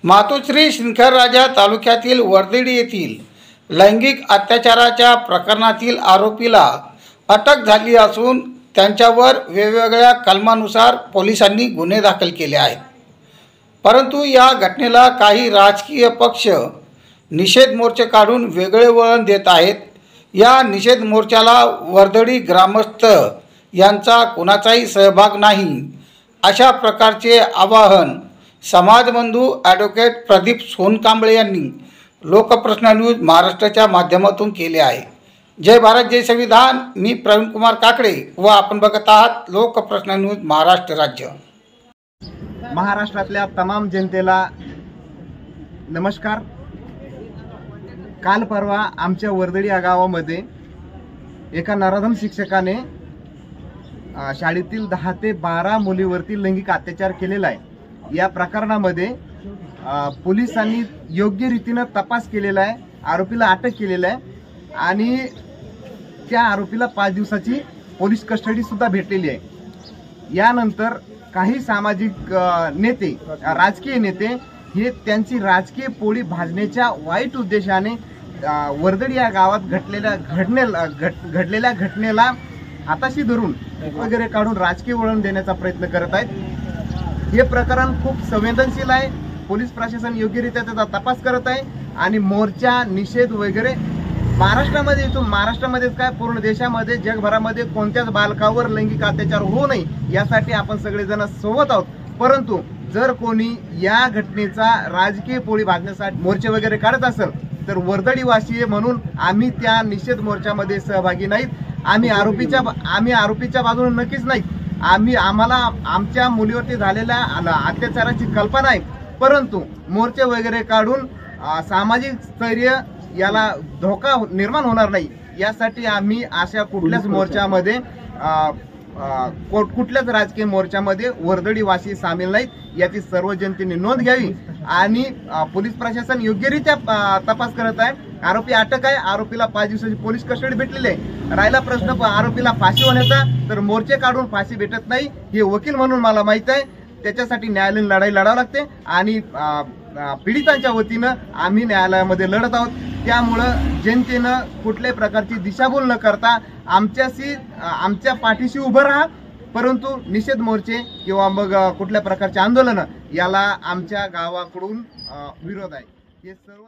मातोश्री शिंदखेडराजा तालुक्यातील वर्देडी येथील लैंगिक अत्याचाराच्या प्रकरणातील आरोपीला अटक झाली असून त्यांच्यावर वेगवेगळ्या कलमानुसार पोलिसांनी गुन्हे दाखल केले आहेत। परंतु या घटनेला काही राजकीय पक्ष निषेध मोर्चे काढून वेगळे वळण देत आहेत। या निषेध मोर्चाला वर्देडी ग्रामस्थ यांचा कोणाचाही सहभाग नाही अशा प्रकारचे आवाहन समाजबंधू ॲडव्होकेट प्रदीप सोनकांबळे यांनी लोकप्रश्न न्यूज महाराष्ट्राच्या माध्यमातून केले आहे। जय भारत जय संविधान। मी प्रवीण कुमार काकडे व आपण बघत आहात लोकप्रश्न न्यूज महाराष्ट्र राज्य। महाराष्ट्रातल्या तमाम जनतेला नमस्कार। काल परवा आमच्या वर्देडी या गावामध्ये एका नराधम शिक्षकाने शाळेतील 10 ते 12 मुलीवरती लैंगिक अत्याचार केलेला आहे। या प्रकरणामध्ये पोलिसांनी योग्य रीतीने तपास केलेला आहे, आरोपीला अटक केलेला आहे आणि त्या आरोपीला 5 दिवसाची पोलीस कस्टडी सुद्धा भेटलेली आहे। यानंतर काही सामाजिक नेते, राजकीय नेते हे त्यांची राजकीय पोळी भाजण्याच्या वाईट उद्देशाने वर्देडी या गावात घडलेल्या घटनेला हाताशी धरून वगैरे काढून राजकीय वळण देण्याचा प्रयत्न करत आहेत। हे प्रकरण खूप संवेदनशील आहे। पोलीस प्रशासन योग्यरित्या त्याचा तपास करत आहे आणि मोर्चा निषेध वगैरे महाराष्ट्रामध्ये इथून महाराष्ट्रामध्येच काय पूर्ण देशामध्ये जगभरामध्ये कोणत्याच बालकावर लैंगिक अत्याचार होऊ नये यासाठी आपण सगळेजण सोबत आहोत। परंतु जर कोणी या घटनेचा राजकीय पोळी भाजण्यासाठी मोर्चे वगैरे काढत असेल तर वर्दडीवासीय म्हणून आम्ही त्या निषेध मोर्चामध्ये सहभागी नाहीत। आम्ही आरोपीच्या बाजूने नक्कीच नाहीत। आम्हाला आमच्या मुलीवरती झालेल्या अत्याचाराची कल्पना आहे, परंतु मोर्चे वगैरे काढून सामाजिक स्थैर्य याला धोका निर्माण होणार नाही यासाठी आम्ही अशा कुठल्याच मोर्चामध्ये कुठल्याच राजकीय मोर्चामध्ये वर्दडीवासी सामील नाहीत याची सर्व जनतेने नोंद घ्यावी आणि पोलीस प्रशासन योग्यरित्या तपास करत आहे। आरोपी अटक आहे, आरोपीला 5 दिवसाची पोलीस कस्टडी भेटलेली आहे। राहिला प्रश्न आरोपीला फाशी होण्याचा, तर मोर्चे काढून फाशी भेटत नाही हे वकील म्हणून मला माहित आहे। त्याच्यासाठी न्यायालयीन लढाई लढावी लागते आणि पीडितांच्या वतीनं आम्ही न्यायालयामध्ये लढत आहोत। त्यामुळं जनतेनं कुठल्याही प्रकारची दिशाभूल न करता आमच्या पाठीशी उभं राहा, परंतु निषेध मोर्चे किंवा मग कुठल्या प्रकारचे आंदोलन याला आमच्या गावाकडून विरोध आहे। हे सर्व